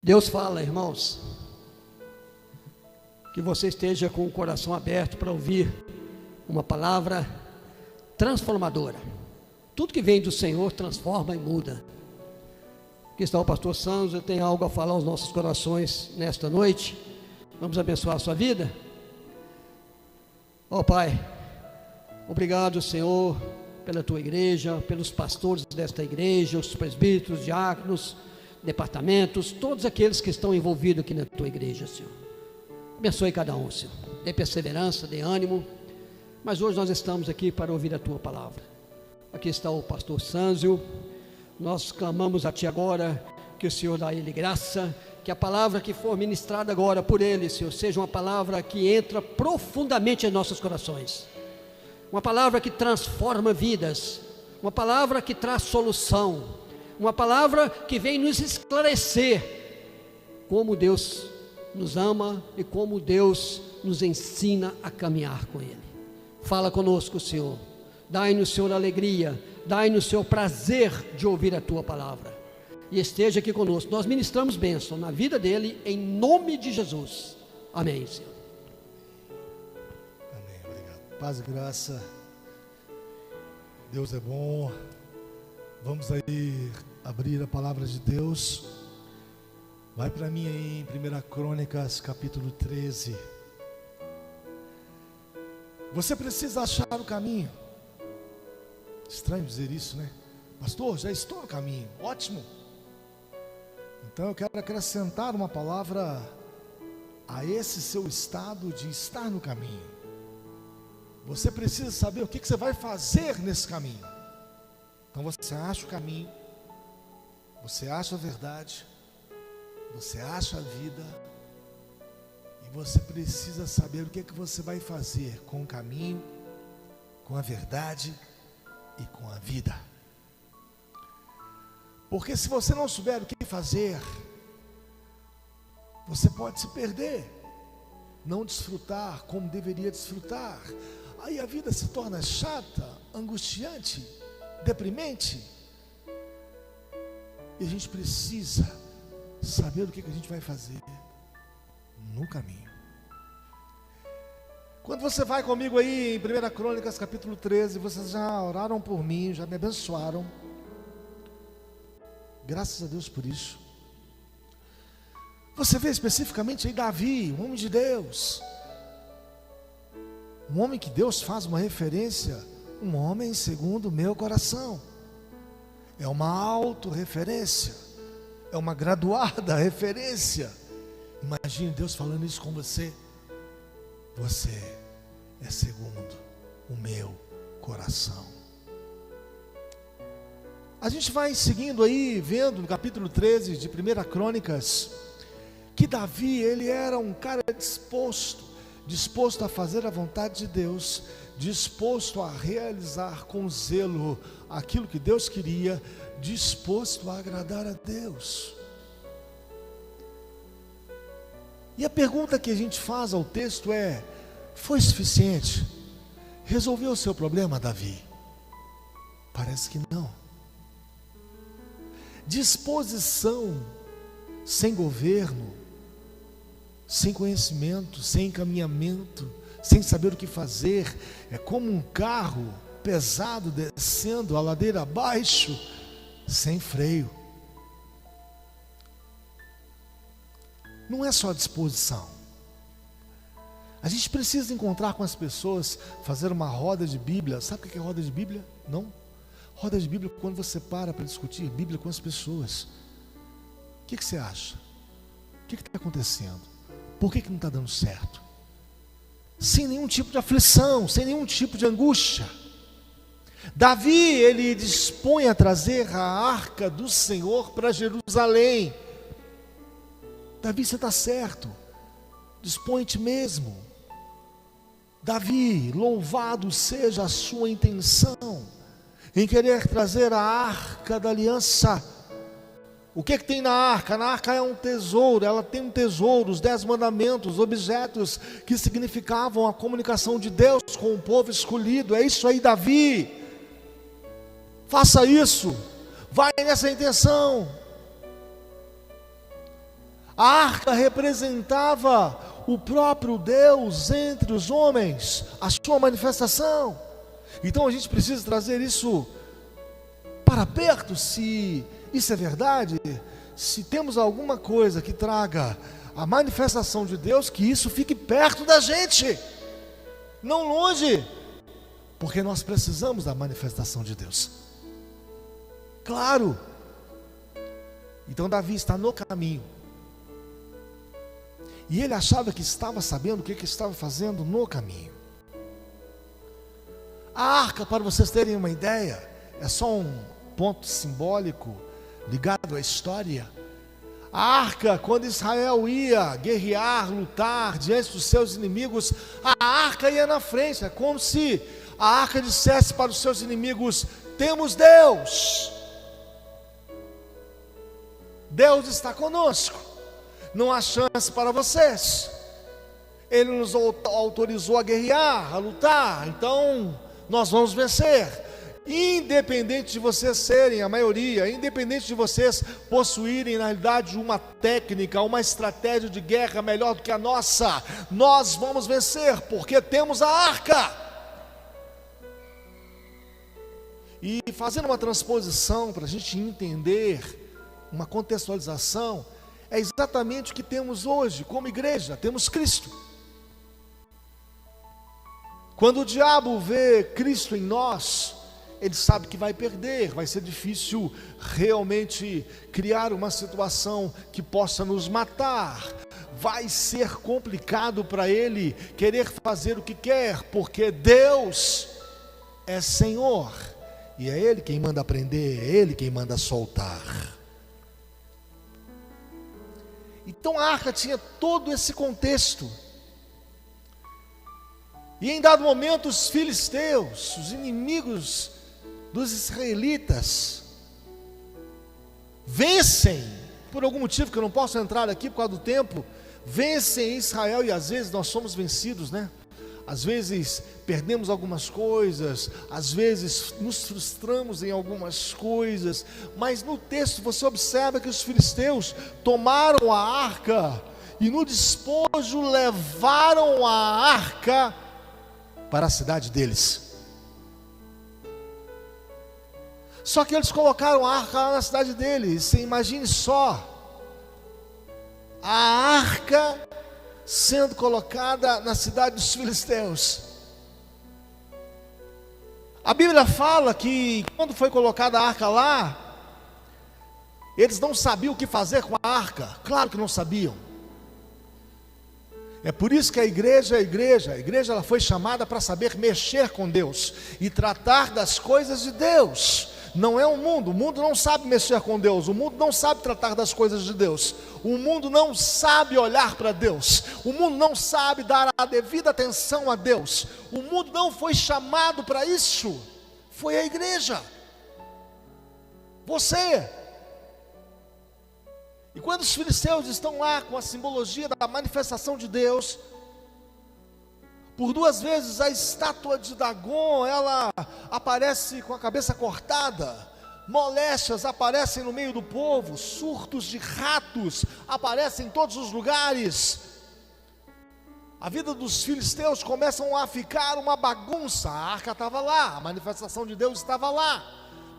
Deus fala, irmãos, que você esteja com o coração aberto para ouvir uma palavra transformadora. Tudo que vem do Senhor transforma e muda. Aqui está o pastor Santos, ele tem algo a falar aos nossos corações nesta noite. Vamos abençoar a sua vida. Ó Pai, obrigado, Senhor, pela tua igreja, pelos pastores desta igreja, os presbíteros, diáconos, departamentos, todos aqueles que estão envolvidos aqui na tua igreja, Senhor. Abençoe cada um, Senhor. Dê perseverança, dê ânimo. Mas hoje nós estamos aqui para ouvir a tua palavra. Aqui está o pastor Sânzio. Nós clamamos a ti agora que o Senhor dá a ele graça, que a palavra que for ministrada agora por ele, Senhor, seja uma palavra que entra profundamente em nossos corações, uma palavra que transforma vidas, uma palavra que traz solução, uma palavra que vem nos esclarecer como Deus nos ama e como Deus nos ensina a caminhar com Ele. Fala conosco, Senhor. Dai-nos, Senhor, alegria, dai-nos, Senhor, prazer de ouvir a tua palavra. E esteja aqui conosco. Nós ministramos bênção na vida dele, em nome de Jesus. Amém, Senhor. Amém, obrigado. Paz e graça. Deus é bom. Vamos aí abrir a palavra de Deus. Vai para mim aí em 1 Crônicas, capítulo 13. Você precisa achar o caminho. Estranho dizer isso, né? Pastor, já estou no caminho. Ótimo. Então eu quero acrescentar uma palavra a esse seu estado de estar no caminho. Você precisa saber o que você vai fazer nesse caminho. Então você acha o caminho, você acha a verdade, você acha a vida, e você precisa saber o que você vai fazer com o caminho, com a verdade e com a vida. Porque se você não souber o que fazer, você pode se perder, não desfrutar como deveria desfrutar. Aí a vida se torna chata, angustiante, deprimente. E a gente precisa saber o que a gente vai fazer no caminho. Quando você vai comigo aí em 1 Crônicas capítulo 13, vocês já oraram por mim, já me abençoaram. Graças a Deus por isso. Você vê especificamente aí Davi, um homem de Deus, um homem que Deus faz uma referência, um homem segundo o meu coração. É uma autorreferência, é uma graduada referência. Imagine Deus falando isso com você. Você é segundo o meu coração. A gente vai seguindo aí, vendo no capítulo 13 de 1 Crônicas, que Davi, ele era um cara disposto a fazer a vontade de Deus, disposto a realizar com zelo aquilo que Deus queria, disposto a agradar a Deus. E a pergunta que a gente faz ao texto é: foi suficiente? Resolveu o seu problema, Davi? Parece que não. Disposição sem governo, sem conhecimento, sem encaminhamento, sem saber o que fazer, é como um carro pesado descendo a ladeira abaixo, sem freio. Não é só disposição. A gente precisa encontrar com as pessoas, fazer uma roda de Bíblia. Sabe o que é roda de Bíblia? Não? Roda de Bíblia quando você para discutir Bíblia com as pessoas. O que você acha? O que está acontecendo? Por que não está dando certo? Sem nenhum tipo de aflição, sem nenhum tipo de angústia. Davi, ele dispõe a trazer a arca do Senhor para Jerusalém. Davi, você está certo, dispõe-te mesmo. Davi, louvado seja a sua intenção em querer trazer a arca da aliança. O que tem na arca? Na arca é um tesouro, ela tem um tesouro, os 10 mandamentos, objetos que significavam a comunicação de Deus com o povo escolhido. É isso aí, Davi, faça isso, vai nessa intenção. A arca representava o próprio Deus entre os homens, a sua manifestação. Então a gente precisa trazer isso para perto. Se isso é verdade, se temos alguma coisa que traga a manifestação de Deus, que isso fique perto da gente, não longe, porque nós precisamos da manifestação de Deus. Claro. Então Davi está no caminho, e ele achava que estava sabendo o que estava fazendo no caminho. A arca, para vocês terem uma ideia, é só um ponto simbólico ligado à história. A arca, quando Israel ia guerrear, lutar diante dos seus inimigos, a arca ia na frente. É como se a arca dissesse para os seus inimigos: temos Deus, Deus está conosco, não há chance para vocês. Ele nos autorizou a guerrear, a lutar, então nós vamos vencer. Independente de vocês serem a maioria, independente de vocês possuírem na realidade uma técnica, uma estratégia de guerra melhor do que a nossa, nós vamos vencer, porque temos a arca. E fazendo uma transposição para a gente entender, uma contextualização, é exatamente o que temos hoje como igreja. Temos Cristo. Quando o diabo vê Cristo em nós, ele sabe que vai perder, vai ser difícil realmente criar uma situação que possa nos matar. Vai ser complicado para ele querer fazer o que quer, porque Deus é Senhor, e é Ele quem manda prender, é Ele quem manda soltar. Então a arca tinha todo esse contexto. E em dado momento os filisteus, os inimigos dos israelitas, vencem, por algum motivo que eu não posso entrar aqui por causa do tempo, vencem Israel. E às vezes nós somos vencidos, né? Às vezes perdemos algumas coisas, às vezes nos frustramos em algumas coisas, mas no texto você observa que os filisteus tomaram a arca e no despojo levaram a arca para a cidade deles. Só que eles colocaram a arca lá na cidade deles. Você imagine só, a arca sendo colocada na cidade dos filisteus. A Bíblia fala que quando foi colocada a arca lá, eles não sabiam o que fazer com a arca. Claro que não sabiam. É por isso que a igreja ela foi chamada para saber mexer com Deus e tratar das coisas de Deus. Não é o mundo não sabe mexer com Deus, o mundo não sabe tratar das coisas de Deus, o mundo não sabe olhar para Deus, o mundo não sabe dar a devida atenção a Deus, o mundo não foi chamado para isso, foi a igreja, você. E quando os filisteus estão lá com a simbologia da manifestação de Deus, por duas vezes a estátua de Dagon, ela aparece com a cabeça cortada, moléstias aparecem no meio do povo, surtos de ratos aparecem em todos os lugares. A vida dos filisteus começam a ficar uma bagunça. A arca estava lá, a manifestação de Deus estava lá,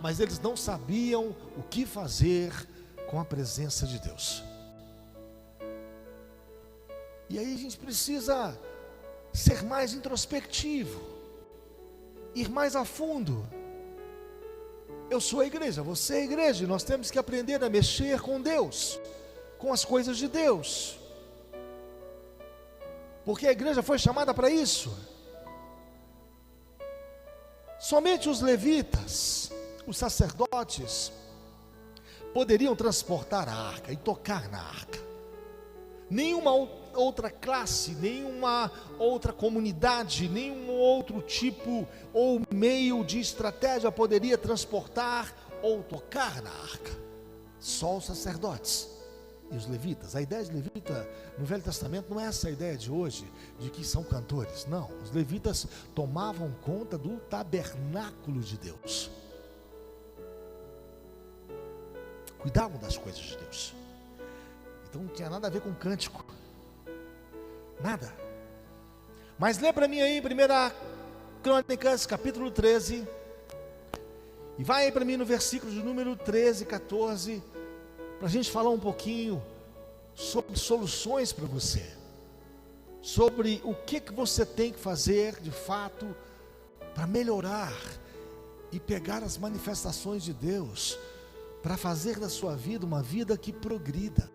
mas eles não sabiam o que fazer com a presença de Deus. E aí a gente precisa ser mais introspectivo, ir mais a fundo. Eu sou a igreja, você é a igreja, e nós temos que aprender a mexer com Deus, com as coisas de Deus, porque a igreja foi chamada para isso. Somente os levitas, os sacerdotes, poderiam transportar a arca e tocar na arca. Nenhuma outra classe, nenhuma outra comunidade, nenhum outro tipo ou meio de estratégia poderia transportar ou tocar na arca. Só os sacerdotes e os levitas. A ideia de levita no Velho Testamento não é essa ideia de hoje, de que são cantores. Não, os levitas tomavam conta do tabernáculo de Deus, cuidavam das coisas de Deus. Então não tinha nada a ver com cântico. Nada. Mas lê para mim aí, 1 Crônicas, capítulo 13. E vai aí para mim no versículo de número 13, 14. Para a gente falar um pouquinho sobre soluções para você. Sobre o que você tem que fazer de fato para melhorar e pegar as manifestações de Deus, para fazer da sua vida uma vida que progrida,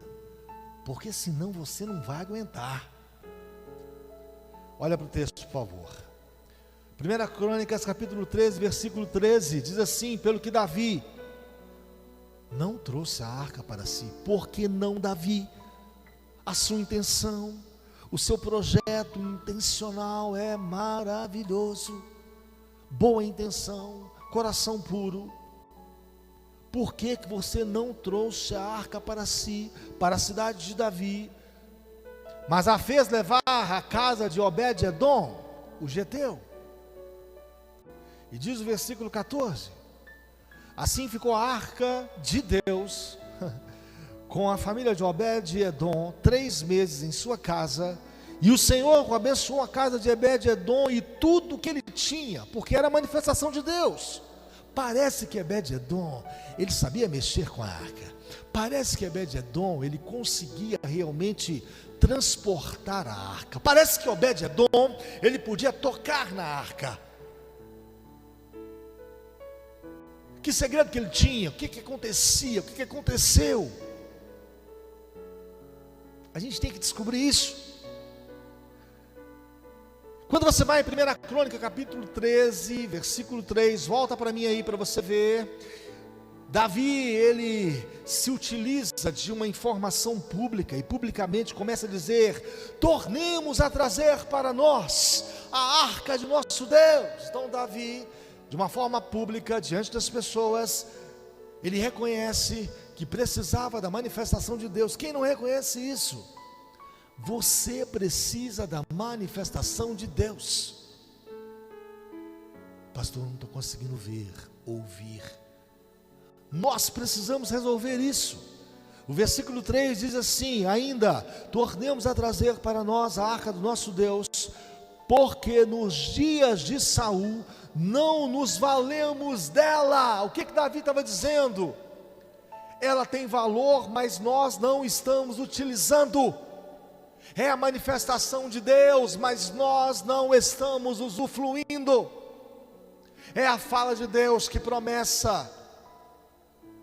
porque senão você não vai aguentar. Olha para o texto, por favor. 1 Crônicas, capítulo 13, versículo 13, diz assim: pelo que Davi não trouxe a arca para si, porque não Davi, a sua intenção, o seu projeto intencional é maravilhoso, boa intenção, coração puro. Por que você não trouxe a arca para si, para a cidade de Davi, mas a fez levar à casa de Obed-edom, o geteu? E diz o versículo 14: assim ficou a arca de Deus com a família de Obed-edom 3 meses em sua casa, e o Senhor abençoou a casa de Obed-edom e tudo que ele tinha, porque era a manifestação de Deus. Parece que Obed-edom, ele sabia mexer com a arca. Parece que Obed-edom, ele conseguia realmente transportar a arca. Parece que Obed-edom, ele podia tocar na arca. Que segredo que ele tinha? O que acontecia? O que aconteceu? A gente tem que descobrir isso. Quando você vai em 1 Crônica, capítulo 13, versículo 3, volta para mim aí para você ver. Davi, ele se utiliza de uma informação pública e publicamente começa a dizer: tornemos a trazer para nós a arca de nosso Deus. Então Davi, de uma forma pública, diante das pessoas, ele reconhece que precisava da manifestação de Deus. Quem não reconhece isso? Você precisa da manifestação de Deus. Pastor, não estou conseguindo ver, ouvir. Nós precisamos resolver isso. O versículo 3 diz assim: ainda, tornemos a trazer para nós a arca do nosso Deus, porque nos dias de Saul não nos valemos dela. O que Davi estava dizendo? Ela tem valor, mas nós não estamos utilizando. É a manifestação de Deus, mas nós não estamos usufruindo. É a fala de Deus, que promessa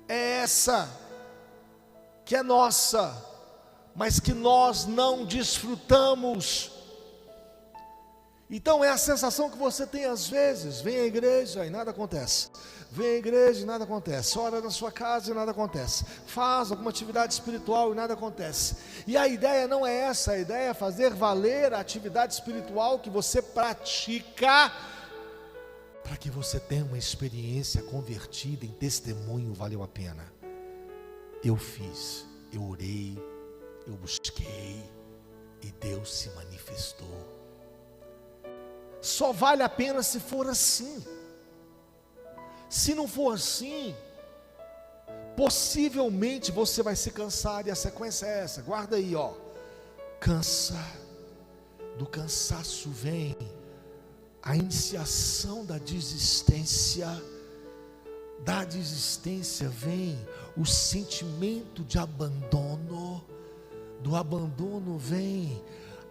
é essa, que é nossa, mas que nós não desfrutamos. Então é a sensação que você tem às vezes: vem à igreja e nada acontece, vem à igreja e nada acontece, ora na sua casa e nada acontece, faz alguma atividade espiritual e nada acontece. E a ideia não é essa, a ideia é fazer valer a atividade espiritual que você pratica, para que você tenha uma experiência convertida em testemunho. Valeu a pena, eu fiz, eu orei, eu busquei e Deus se manifestou. Só vale a pena se for assim. Se não for assim, possivelmente você vai se cansar, e a sequência é essa, guarda aí, ó. Cansa, do cansaço vem a iniciação da desistência, da desistência vem o sentimento de abandono, do abandono vem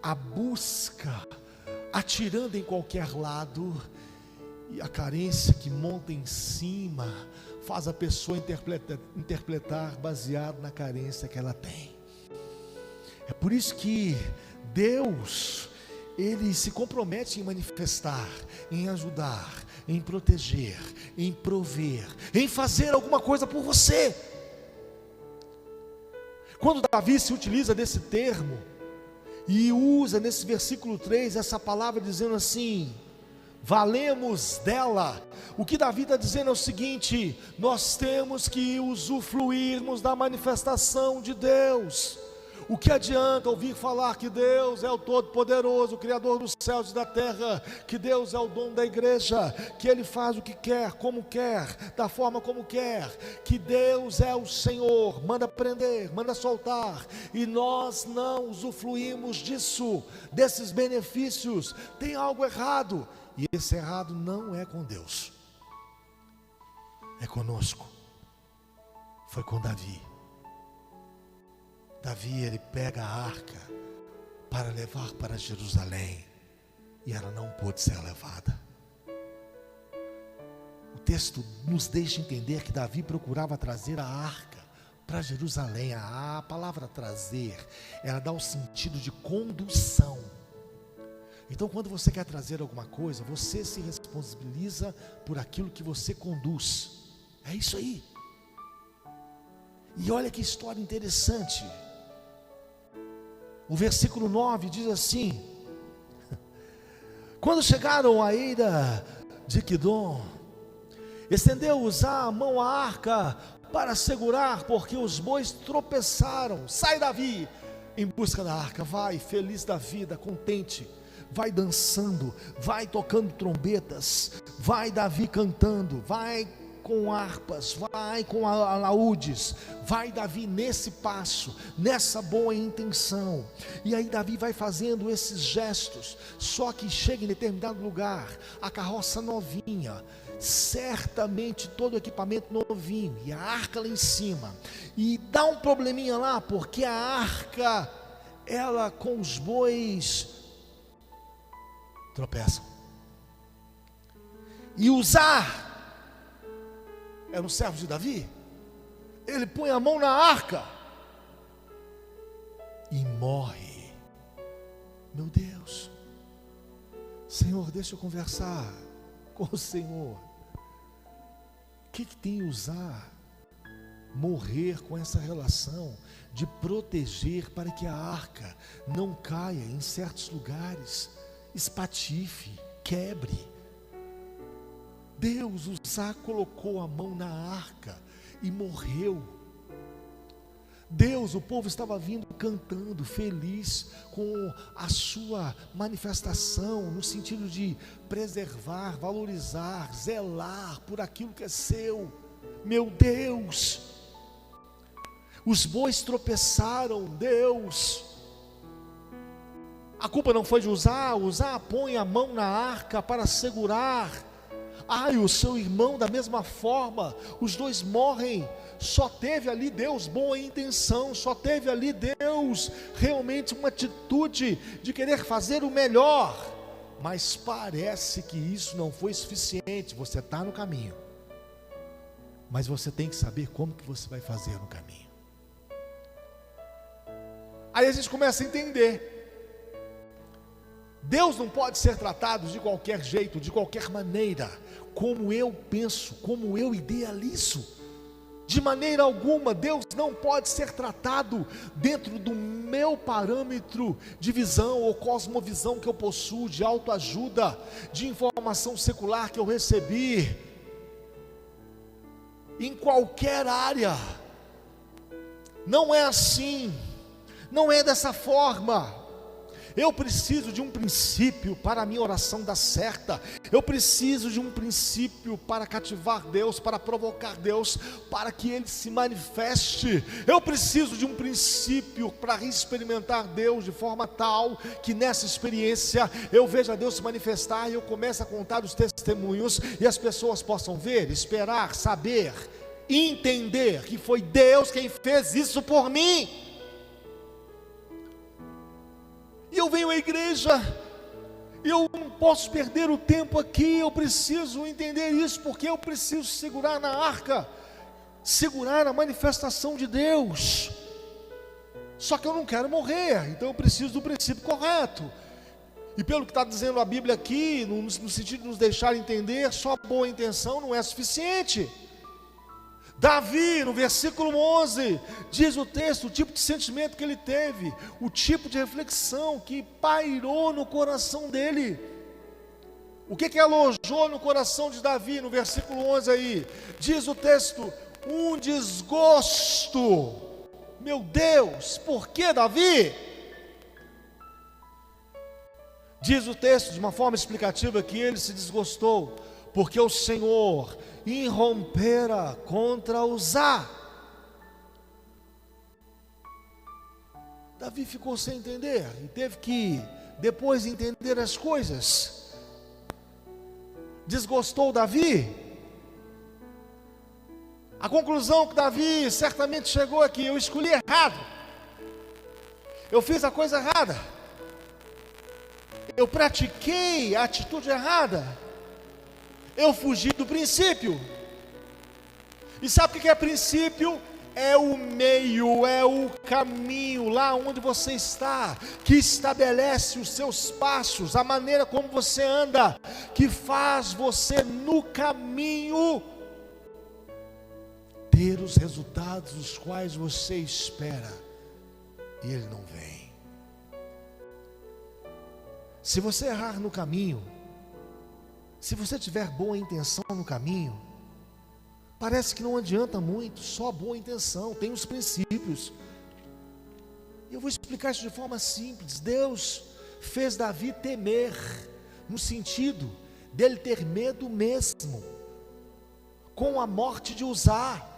a busca, atirando em qualquer lado, e a carência que monta em cima faz a pessoa interpretar baseado na carência que ela tem. É por isso que Deus, Ele se compromete em manifestar, em ajudar, em proteger, em prover, em fazer alguma coisa por você. Quando Davi se utiliza desse termo e usa nesse versículo 3 essa palavra dizendo assim: valemos dela, o que Davi está dizendo é o seguinte: nós temos que usufruirmos da manifestação de Deus. O que adianta ouvir falar que Deus é o Todo-Poderoso, o Criador dos céus e da terra, que Deus é o dono da igreja, que Ele faz o que quer, como quer, da forma como quer, que Deus é o Senhor, manda prender, manda soltar, e nós não usufruímos disso, desses benefícios. Tem algo errado, e esse errado não é com Deus, é conosco. Foi com Davi. Davi, ele pega a arca para levar para Jerusalém, e ela não pôde ser levada. O texto nos deixa entender que Davi procurava trazer a arca para Jerusalém. A palavra trazer, ela dá o sentido de condução. Então, quando você quer trazer alguma coisa, você se responsabiliza por aquilo que você conduz. É isso aí. E olha que história interessante. O versículo 9 diz assim: quando chegaram à eira de Quidom, estendeu Uzá a mão à arca para segurar, porque os bois tropeçaram. Sai, Davi, em busca da arca. Vai, feliz da vida, contente. Vai dançando, vai tocando trombetas. Vai, Davi, cantando. Vai com harpas, vai com alaúdes, vai, Davi, nesse passo, nessa boa intenção. E aí Davi vai fazendo esses gestos. Só que chega em determinado lugar, a carroça novinha, certamente todo o equipamento novinho, e a arca lá em cima, e dá um probleminha lá, porque a arca, ela com os bois tropeçam. E Uzá era um servo de Davi, ele põe a mão na arca e morre. Meu Deus, Senhor, deixa eu conversar com o Senhor. O que tem Uzá morrer com essa relação de proteger para que a arca não caia em certos lugares, espatife, quebre? Deus, Uzá colocou a mão na arca e morreu. Deus, o povo estava vindo cantando, feliz com a sua manifestação, no sentido de preservar, valorizar, zelar por aquilo que é seu. Meu Deus, os bois tropeçaram. Deus, a culpa não foi de Uzá. Uzá põe a mão na arca para segurar. E o seu irmão da mesma forma, os dois morrem. Só teve ali Deus boa intenção, só teve ali Deus realmente uma atitude de querer fazer o melhor, mas parece que isso não foi suficiente. Você está no caminho, mas você tem que saber como que você vai fazer no caminho. Aí a gente começa a entender, Deus não pode ser tratado de qualquer jeito, de qualquer maneira, como eu penso, como eu idealizo. De maneira alguma, Deus não pode ser tratado dentro do meu parâmetro de visão ou cosmovisão que eu possuo, de autoajuda, de informação secular que eu recebi, em qualquer área. Não é assim, não é dessa forma. Eu preciso de um princípio para a minha oração dar certa. Eu preciso de um princípio para cativar Deus, para provocar Deus, para que Ele se manifeste. Eu preciso de um princípio para experimentar Deus de forma tal que nessa experiência eu veja Deus se manifestar e eu comece a contar os testemunhos e as pessoas possam ver, esperar, saber, entender que foi Deus quem fez isso por mim. E eu venho à igreja, eu não posso perder o tempo aqui, eu preciso entender isso, porque eu preciso segurar na arca, segurar a manifestação de Deus. Só que eu não quero morrer, então eu preciso do princípio correto. E pelo que está dizendo a Bíblia aqui, no sentido de nos deixar entender, só boa intenção não é suficiente. Davi, no versículo 11, diz o texto, o tipo de sentimento que ele teve, o tipo de reflexão que pairou no coração dele. O que alojou no coração de Davi, no versículo 11 aí? Diz o texto, um desgosto Meu Deus, por que Davi? Diz o texto de uma forma explicativa que ele se desgostou, porque o Senhor irrompera contra Uzá. Davi ficou sem entender e teve que depois entender as coisas. Desgostou Davi. A conclusão que Davi certamente chegou aqui: eu escolhi errado, eu fiz a coisa errada, eu pratiquei a atitude errada, eu fugi do princípio. E sabe o que é princípio? É o meio, é o caminho, lá onde você está, que estabelece os seus passos, a maneira como você anda, que faz você no caminho ter os resultados os quais você espera, e ele não vem. Se você errar no caminho, se você tiver boa intenção no caminho, parece que não adianta muito, só boa intenção, tem os princípios. E eu vou explicar isso de forma simples. Deus fez Davi temer, no sentido dele ter medo mesmo, com a morte de Uzá.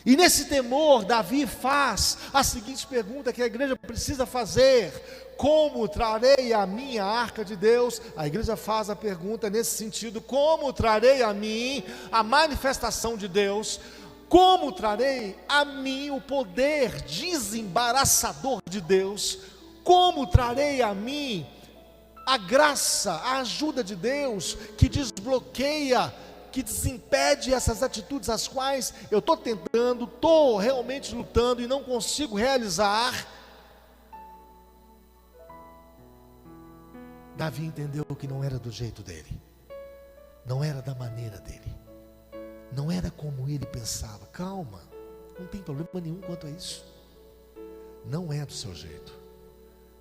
E nesse temor, Davi faz a seguinte pergunta que a igreja precisa fazer: como trarei a minha arca de Deus? A igreja faz a pergunta nesse sentido: como trarei a mim a manifestação de Deus? Como trarei a mim o poder desembaraçador de Deus? Como trarei a mim a graça, a ajuda de Deus que desbloqueia, que desimpede essas atitudes as quais eu estou tentando, estou realmente lutando e não consigo realizar? Davi entendeu que não era do jeito dele, não era da maneira dele, não era como ele pensava. Calma, não tem problema nenhum quanto a isso. Não é do seu jeito,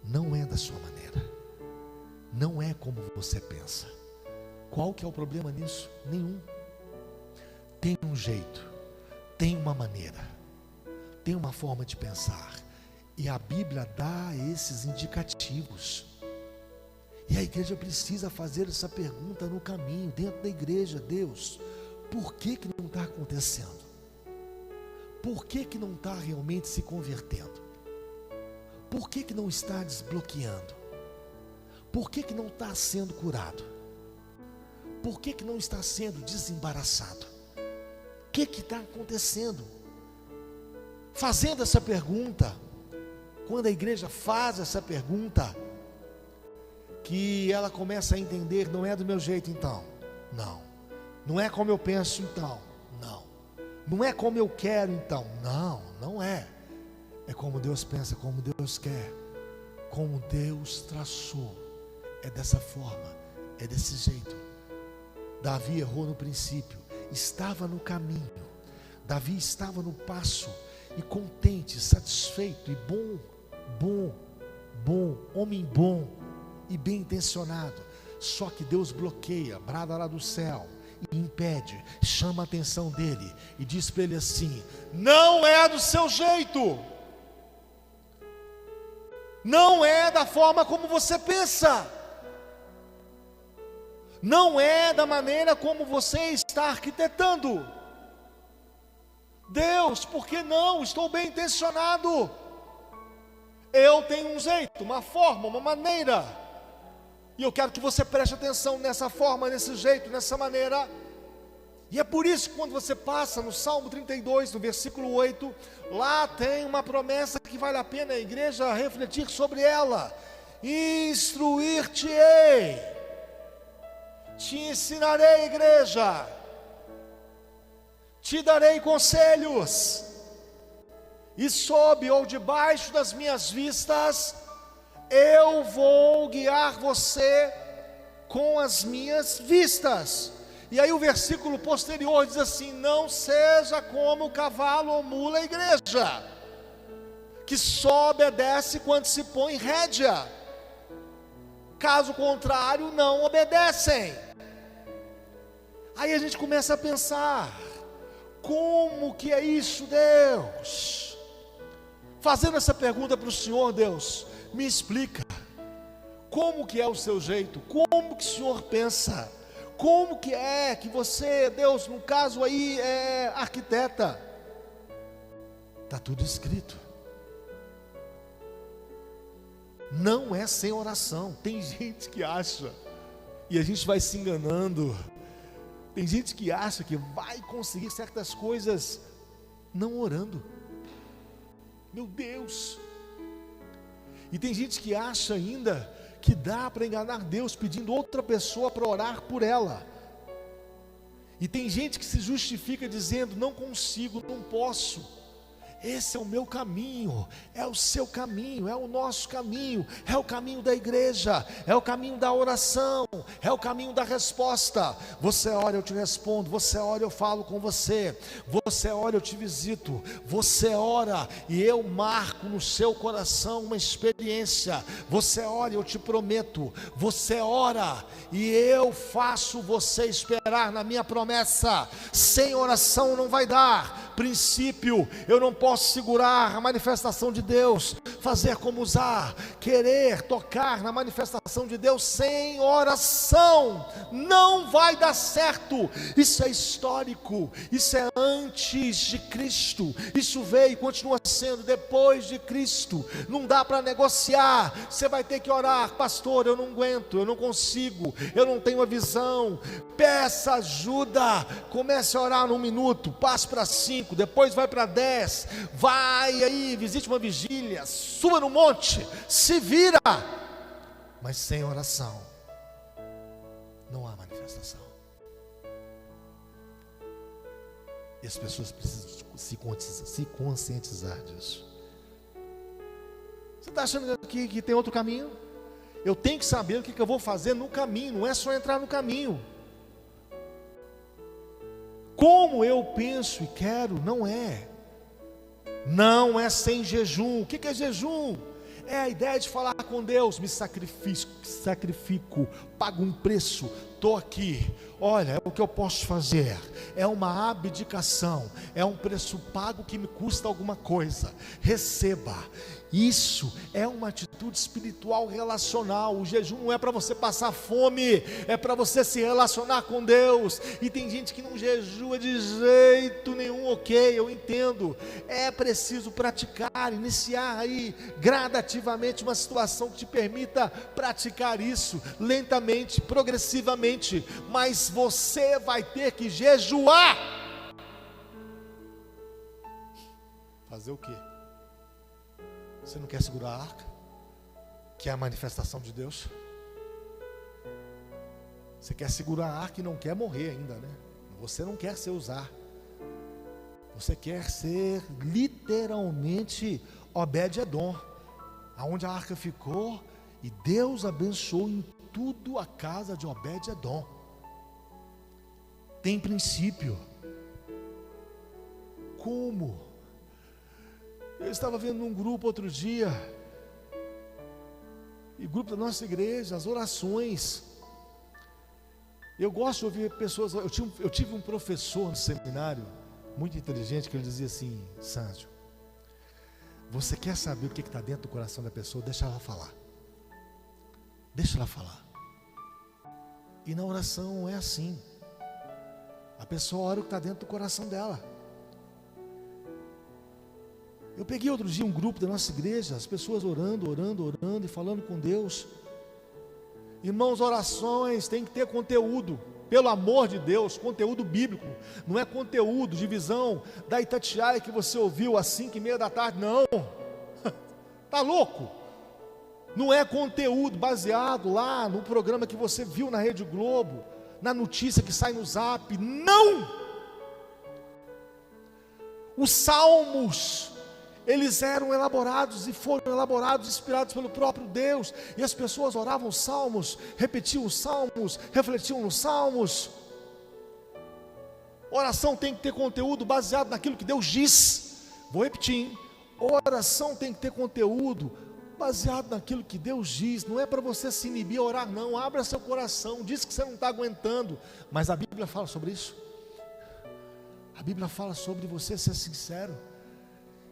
não é da sua maneira, não é como você pensa. Qual que é o problema nisso? Nenhum. Tem um jeito, tem uma maneira, tem uma forma de pensar, e a Bíblia dá esses indicativos. E a igreja precisa fazer essa pergunta no caminho, dentro da igreja: Deus, por que não está acontecendo? Por que não está realmente se convertendo? Por que não está desbloqueando? Por que não está sendo curado? Por que não está sendo desembaraçado? O que está acontecendo? Fazendo essa pergunta, quando a igreja faz essa pergunta, que ela começa a entender: não é do meu jeito então, não é como eu penso então, não é como eu quero então, não é como Deus pensa, como Deus quer, como Deus traçou, é dessa forma, é desse jeito. Davi errou no princípio, estava no caminho, Davi estava no passo, e contente, satisfeito, e homem bom e bem intencionado. Só que Deus bloqueia, brada lá do céu e impede, chama a atenção dele e diz para ele assim: não é do seu jeito, não é da forma como você pensa, não é da maneira como você está arquitetando. Deus, por que não? Estou bem intencionado, eu tenho um jeito, uma forma, uma maneira, e eu quero que você preste atenção nessa forma, nesse jeito, nessa maneira. E é por isso que quando você passa no Salmo 32, no versículo 8, lá tem uma promessa que vale a pena a igreja refletir sobre ela: instruir-te-ei, te ensinarei, igreja, te darei conselhos, e sob ou debaixo das minhas vistas eu vou guiar você com as minhas vistas. E aí o versículo posterior diz assim: não seja como o cavalo ou mula, a igreja, que só obedece quando se põe rédea, caso contrário não obedecem. Aí a gente começa a pensar: Como que é isso, Deus? Fazendo essa pergunta para o Senhor, Deus, me explica. Como que é o seu jeito? Como que o Senhor pensa? Como que é que você, Deus, no caso aí, é arquiteta? Está tudo escrito. Não é sem oração. Tem gente que acha, e a gente vai se enganando, tem gente que acha que vai conseguir certas coisas não orando. Meu Deus! E tem gente que acha ainda que dá para enganar Deus pedindo outra pessoa para orar por ela. E tem gente que se justifica dizendo: não consigo, não posso. Esse é o meu caminho, é o seu caminho, é o nosso caminho, é o caminho da igreja, é o caminho da oração, é o caminho da resposta. Você ora, eu te respondo. Você ora, eu falo com você. Você ora, eu te visito. Você ora e eu marco no seu coração uma experiência. Você ora, eu te prometo. Você ora e eu faço você esperar na minha promessa. Sem oração não vai dar. Princípio, eu não posso segurar a manifestação de Deus, fazer como usar, querer tocar na manifestação de Deus sem oração, não vai dar certo. Isso é histórico, isso é antes de Cristo, isso veio e continua sendo depois de Cristo. Não dá para negociar. Você vai ter que orar: pastor, eu não aguento, eu não consigo, eu não tenho a visão. Peça ajuda, comece a orar num minuto, passe para 5, depois vai para 10, vai aí, visite uma vigília, suba no monte, se vira, mas sem oração não há manifestação. E as pessoas precisam se conscientizar disso. Você está achando que tem outro caminho? Eu tenho que saber o que eu vou fazer no caminho, não é só entrar no caminho. Como eu penso e quero, não é sem jejum. O que é jejum? É a ideia de falar com Deus: me sacrifico, pago um preço, estou aqui, olha, é o que eu posso fazer. É uma abdicação, é um preço pago que me custa alguma coisa, receba. Isso é uma atitude espiritual relacional. O jejum não é para você passar fome, é para você se relacionar com Deus. E tem gente que não jejua de jeito nenhum. Ok, eu entendo. É preciso praticar, iniciar aí gradativamente uma situação que te permita praticar isso lentamente, progressivamente. Mas você vai ter que jejuar. Fazer o quê? Você não quer segurar a arca, que é a manifestação de Deus? Você quer segurar a arca e não quer morrer ainda, né? Você não quer ser usar. Você quer ser literalmente Obed-edom, aonde a arca ficou e Deus abençoou em tudo a casa de Obed-edom. Tem princípio. Como? Eu estava vendo um grupo outro dia, e grupo da nossa igreja, as orações. Eu gosto de ouvir pessoas. Eu tive um professor no seminário, muito inteligente, que ele dizia assim: Sérgio, você quer saber o que está dentro do coração da pessoa? Deixa ela falar. Deixa ela falar. E na oração é assim. A pessoa ora o que está dentro do coração dela. Eu peguei outro dia um grupo da nossa igreja, as pessoas orando e falando com Deus. Irmãos, orações tem que ter conteúdo, pelo amor de Deus, conteúdo bíblico. Não é conteúdo de visão da Itatiaia que você ouviu às 5:30 da tarde, não. Está louco? Não é conteúdo baseado lá no programa que você viu na Rede Globo, na notícia que sai no Zap, não. Os salmos, eles eram elaborados e foram elaborados, inspirados pelo próprio Deus. E as pessoas oravam os salmos, repetiam os salmos, refletiam nos salmos. Oração tem que ter conteúdo baseado naquilo que Deus diz. Vou repetir, hein? Oração tem que ter conteúdo baseado naquilo que Deus diz. Não é para você se inibir a orar, não. Abra seu coração. Diz que você não está aguentando, mas a Bíblia fala sobre isso. A Bíblia fala sobre você ser sincero.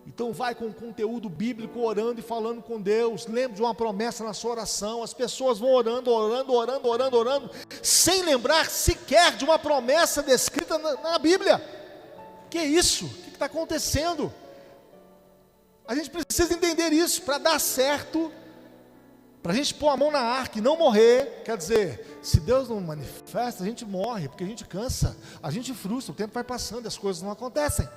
Então vai com conteúdo bíblico, orando e falando com Deus. Lembre de uma promessa na sua oração. As pessoas vão orando, sem lembrar sequer de uma promessa descrita na Bíblia. Que é isso? O que está acontecendo? A gente precisa entender isso para dar certo, para a gente pôr a mão na arca e não morrer. Quer dizer, se Deus não manifesta, a gente morre, porque a gente cansa, a gente frustra, o tempo vai passando e as coisas não acontecem.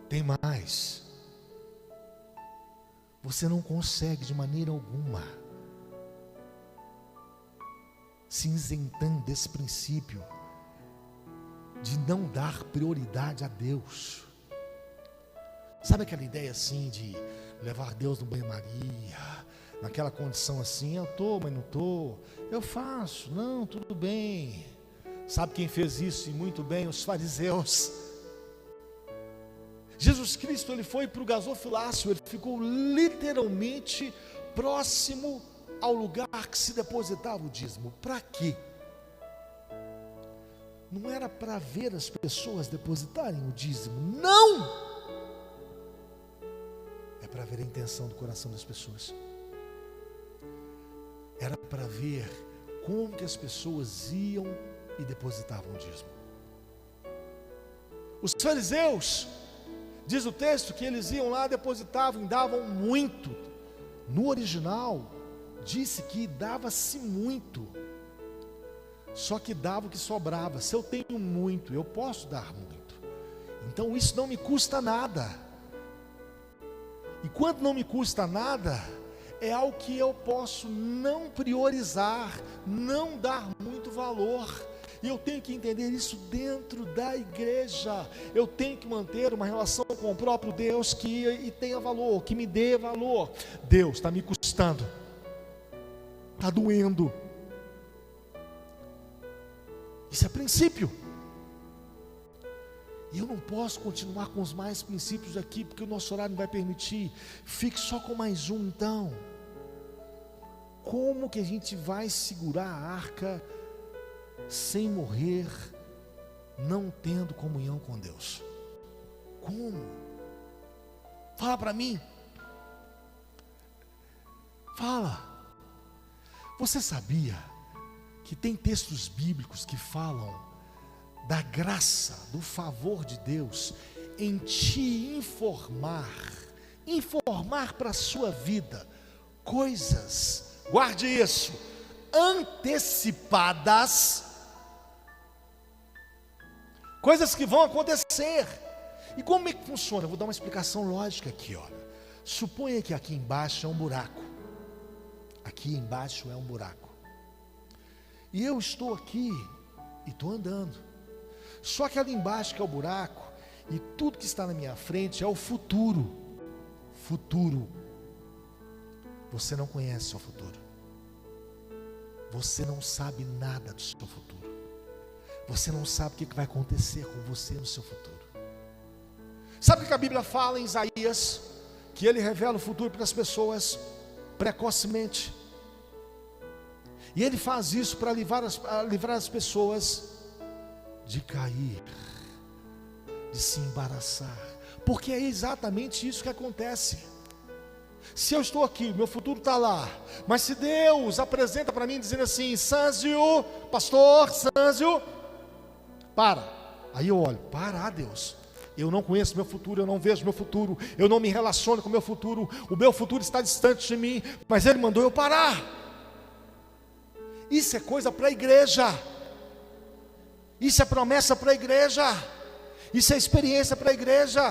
Tem mais. Você não consegue de maneira alguma se isentando desse princípio de não dar prioridade a Deus. Sabe aquela ideia assim de levar Deus no banho-maria, naquela condição assim, eu estou, mas não estou, eu faço, não, tudo bem. Sabe quem fez isso e muito bem? Os fariseus. Jesus Cristo, ele foi para o gasofilácio, ele ficou literalmente próximo ao lugar que se depositava o dízimo. Para quê? Não era para ver as pessoas depositarem o dízimo, não! É para ver a intenção do coração das pessoas. Era para ver como que as pessoas iam e depositavam o dízimo. Os fariseus, diz o texto que eles iam lá, depositavam e davam muito. No original, disse que dava-se muito. Só que dava o que sobrava. Se eu tenho muito, eu posso dar muito. Então isso não me custa nada. E quando não me custa nada, é algo que eu posso não priorizar, não dar muito valor. E eu tenho que entender isso dentro da igreja. Eu tenho que manter uma relação com o próprio Deus que tenha valor, que me dê valor. Deus, está me custando, está doendo. Isso é princípio. E eu não posso continuar com os mais princípios aqui, porque o nosso horário não vai permitir. Fique só com mais um então. Como que a gente vai segurar a arca sem morrer, não tendo comunhão com Deus? Como? Fala para mim. Fala. Você sabia que tem textos bíblicos que falam da graça, do favor de Deus em te informar para a sua vida coisas, guarde isso, antecipadas, coisas que vão acontecer. E como é que funciona? Eu vou dar uma explicação lógica aqui, olha. Suponha que aqui embaixo é um buraco. Aqui embaixo é um buraco. E eu estou aqui e estou andando. Só que ali embaixo que é o buraco, e tudo que está na minha frente é o futuro. Futuro. Você não conhece o seu futuro. Você não sabe nada do seu futuro. Você não sabe o que vai acontecer com você no seu futuro. Sabe o que a Bíblia fala em Isaías? Que ele revela o futuro para as pessoas precocemente. E ele faz isso para livrar as pessoas de cair, de se embaraçar, porque é exatamente isso que acontece. Se eu estou aqui, meu futuro está lá, mas se Deus apresenta para mim dizendo assim: Sânzio, pastor Sânzio, para, aí eu olho, Deus, eu não conheço meu futuro, eu não vejo meu futuro, eu não me relaciono com o meu futuro está distante de mim, mas Ele mandou eu parar. Isso é coisa para a igreja. Isso é promessa para a igreja. Isso é experiência para a igreja.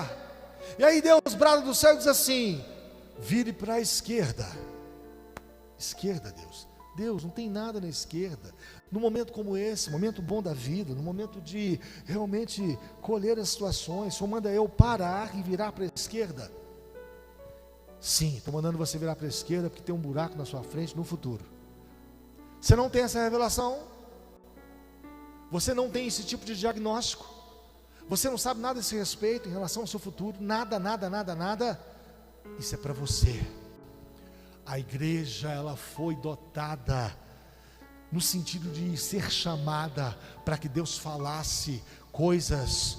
E aí Deus brada do céu e diz assim: vire para a esquerda. Esquerda, Deus não tem nada na esquerda. No momento como esse, momento bom da vida, no momento de realmente colher as situações, só manda eu parar e virar para a esquerda. Sim, estou mandando você virar para a esquerda porque tem um buraco na sua frente no futuro. Você não tem essa revelação? Você não tem esse tipo de diagnóstico? Você não sabe nada a esse respeito em relação ao seu futuro? Nada. Isso é para você. A igreja, ela foi dotada no sentido de ser chamada para que Deus falasse coisas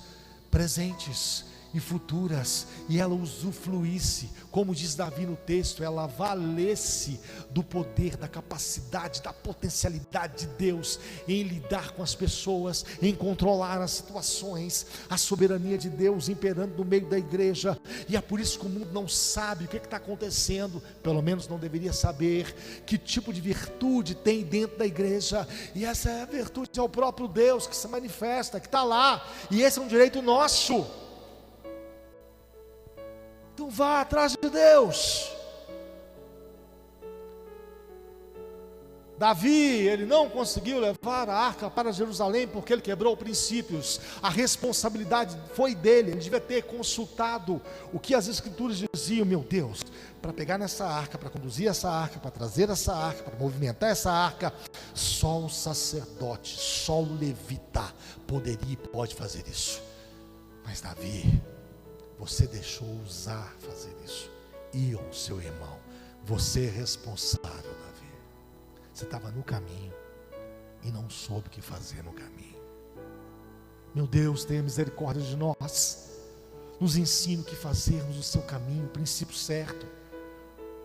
presentes e futuras, e ela usufruísse, como diz Davi no texto, ela valesse do poder, da capacidade, da potencialidade de Deus em lidar com as pessoas, em controlar as situações, a soberania de Deus imperando no meio da igreja. E é por isso que o mundo não sabe o que está acontecendo, pelo menos não deveria saber que tipo de virtude tem dentro da igreja, e essa é a virtude, é o próprio Deus que se manifesta, que está lá, e esse é um direito nosso. Então vá atrás de Deus. Davi, ele não conseguiu levar a arca para Jerusalém porque ele quebrou princípios. A responsabilidade foi dele. Ele devia ter consultado o que as escrituras diziam. Meu Deus, para pegar nessa arca, para conduzir essa arca, para trazer essa arca, para movimentar essa arca, só um sacerdote, só um levita poderia e pode fazer isso. Mas Davi, você deixou usar fazer isso. E o seu irmão, você é responsável, Davi. Você estava no caminho e não soube o que fazer no caminho. Meu Deus, tenha misericórdia de nós. Nos ensine o que fazermos no seu caminho, o princípio certo.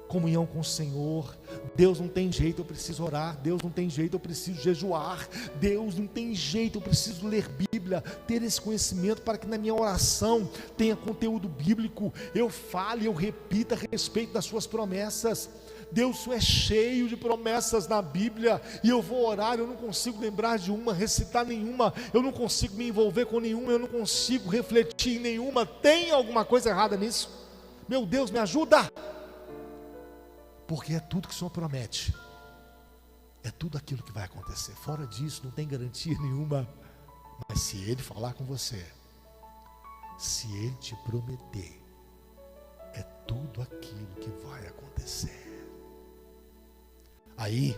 Comunhão com o Senhor. Deus, não tem jeito, eu preciso orar. Deus, não tem jeito, eu preciso jejuar. Deus, não tem jeito, eu preciso ler Bíblia, ter esse conhecimento para que na minha oração tenha conteúdo bíblico, eu fale, eu repita a respeito das suas promessas. Deus, isso é cheio de promessas na Bíblia, e eu vou orar, eu não consigo lembrar de uma, recitar nenhuma, eu não consigo me envolver com nenhuma, eu não consigo refletir em nenhuma. Tem alguma coisa errada nisso? Meu Deus, me ajuda! Porque é tudo que o Senhor promete, é tudo aquilo que vai acontecer. Fora disso não tem garantia nenhuma. Mas se Ele falar com você, se Ele te prometer, é tudo aquilo que vai acontecer. Aí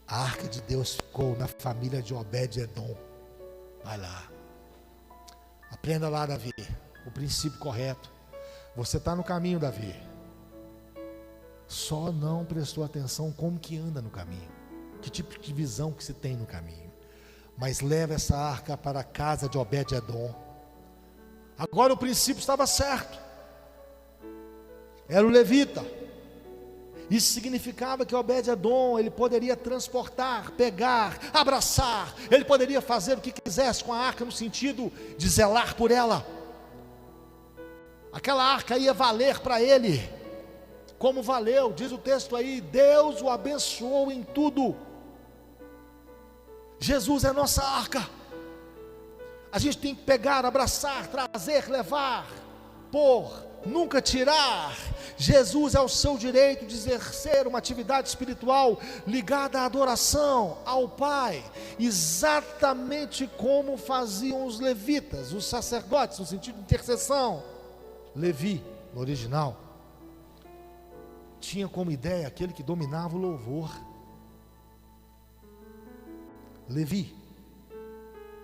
a arca de Deus ficou na família de Obed-Edom. Vai lá, aprenda lá, Davi, o princípio correto. Você está no caminho, Davi, só não prestou atenção como que anda no caminho, que tipo de visão que se tem no caminho. Mas leva essa arca para a casa de Obed-Edom. Agora o princípio estava certo, era o levita. Isso significava que Obed-Edom, ele poderia transportar, pegar, abraçar, ele poderia fazer o que quisesse com a arca, no sentido de zelar por ela. Aquela arca ia valer para ele, como valeu, diz o texto aí, Deus o abençoou em tudo. Jesus é nossa arca. A gente tem que pegar, abraçar, trazer, levar, pôr, nunca tirar. Jesus é o seu direito de exercer uma atividade espiritual ligada à adoração ao Pai, exatamente como faziam os levitas, os sacerdotes, no sentido de intercessão. Levi, no original, tinha como ideia aquele que dominava o louvor. Levi,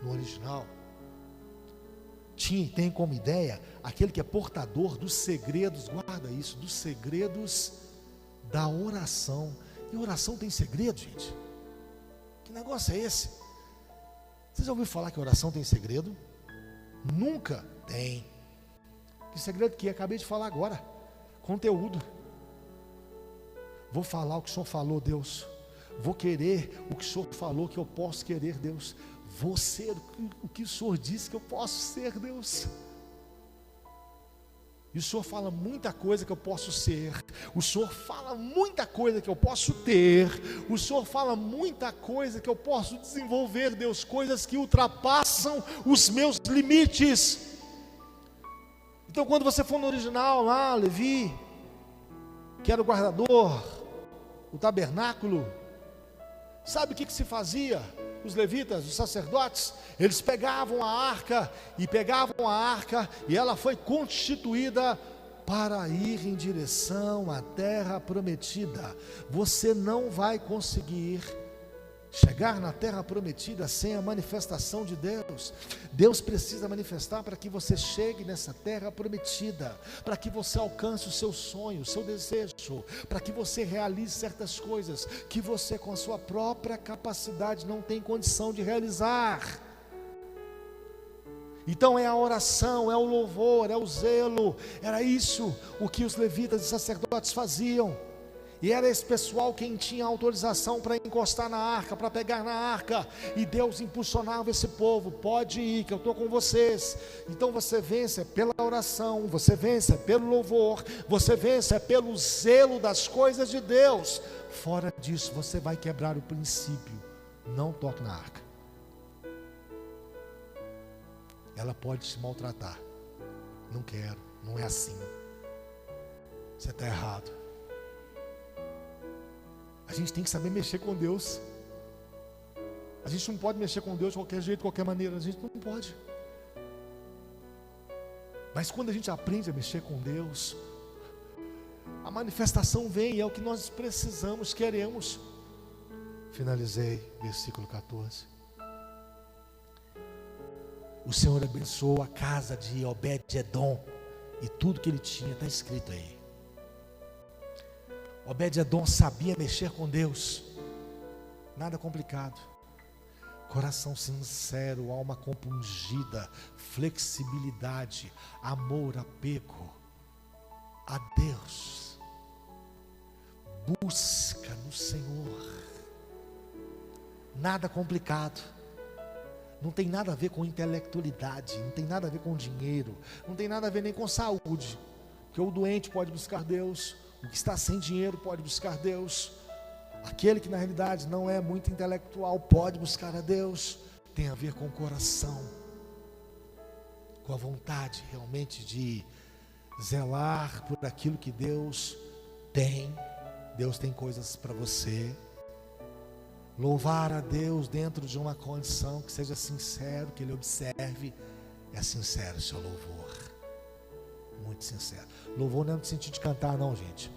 no original, tinha e tem como ideia aquele que é portador dos segredos, guarda isso, dos segredos da oração. E oração tem segredo, gente? Que negócio é esse? Vocês já ouviram falar que oração tem segredo? Nunca tem. Que segredo que é? Acabei de falar agora. Conteúdo. Vou falar o que o Senhor falou, Deus. Vou querer o que o Senhor falou que eu posso querer, Deus. Vou ser o que o Senhor disse que eu posso ser, Deus. E o Senhor fala muita coisa que eu posso ser. O Senhor fala muita coisa que eu posso ter. O Senhor fala muita coisa que eu posso desenvolver, Deus. Coisas que ultrapassam os meus limites. Então quando você for no original lá, Levi, que era o guardador, o tabernáculo, sabe o que se fazia? Os levitas, os sacerdotes, eles pegavam a arca, e ela foi constituída para ir em direção à terra prometida. Você não vai conseguir chegar na terra prometida sem a manifestação de Deus. Deus precisa manifestar para que você chegue nessa terra prometida, para que você alcance o seu sonho, o seu desejo, para que você realize certas coisas que você com a sua própria capacidade não tem condição de realizar. Então é a oração, é o louvor, é o zelo. Era isso o que os levitas e sacerdotes faziam. E era esse pessoal quem tinha autorização para encostar na arca, para pegar na arca. E Deus impulsionava esse povo: pode ir, que eu estou com vocês. Então você vence pela oração, você vence pelo louvor, você vence pelo zelo das coisas de Deus. Fora disso, você vai quebrar o princípio: não toque na arca. Ela pode te maltratar. Não quero, não é assim. Você está errado. A gente tem que saber mexer com Deus. A gente não pode mexer com Deus de qualquer jeito, de qualquer maneira. A gente não pode. Mas quando a gente aprende a mexer com Deus, a manifestação vem, e é o que nós precisamos, queremos. Finalizei, versículo 14. O Senhor abençoou a casa de Obed-edom e tudo que ele tinha, está escrito aí. Obed-edom sabia mexer com Deus, nada complicado, coração sincero, alma compungida, flexibilidade, amor, apego a Deus, busca no Senhor, nada complicado, não tem nada a ver com intelectualidade, não tem nada a ver com dinheiro, não tem nada a ver nem com saúde, porque o doente pode buscar Deus, o que está sem dinheiro pode buscar Deus, aquele que na realidade não é muito intelectual pode buscar a Deus. Tem a ver com o coração, com a vontade realmente de zelar por aquilo que Deus tem. Deus tem coisas para você. Louvar a Deus dentro de uma condição que seja sincero, que Ele observe. É sincero o seu louvor, muito sincero. Louvor não é no sentido de cantar não, gente.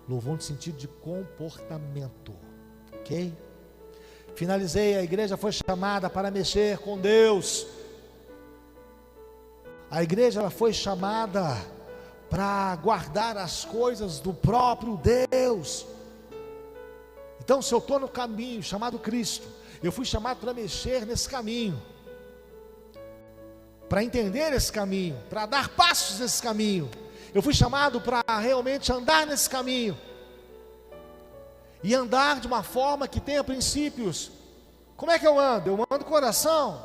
Louvor no sentido de comportamento, ok? Finalizei, a igreja foi chamada para mexer com Deus. A igreja ela foi chamada para guardar as coisas do próprio Deus. Então, se eu estou no caminho chamado Cristo, eu fui chamado para mexer nesse caminho, para entender esse caminho, para dar passos nesse caminho. Eu fui chamado para realmente andar nesse caminho, e andar de uma forma que tenha princípios. Como é que eu ando? Eu ando com coração.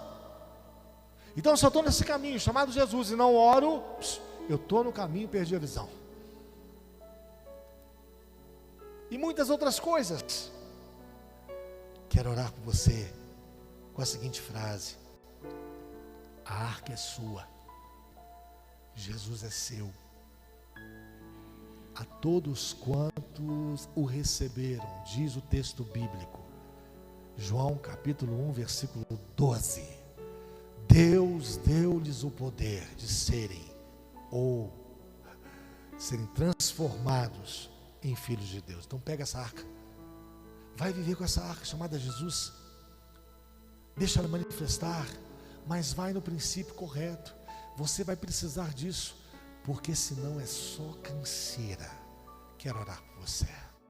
Então, se eu estou nesse caminho chamado Jesus e não oro, eu estou no caminho, perdi a visão. E muitas outras coisas. Quero orar com você com a seguinte frase: a arca é sua, Jesus é seu. A todos quantos o receberam, diz o texto bíblico, João capítulo 1, versículo 12, Deus deu-lhes o poder de serem transformados em filhos de Deus. Então pega essa arca, vai viver com essa arca chamada Jesus, deixa ela manifestar, mas vai no princípio correto. Você vai precisar disso, porque senão é só canseira. Quero orar por você.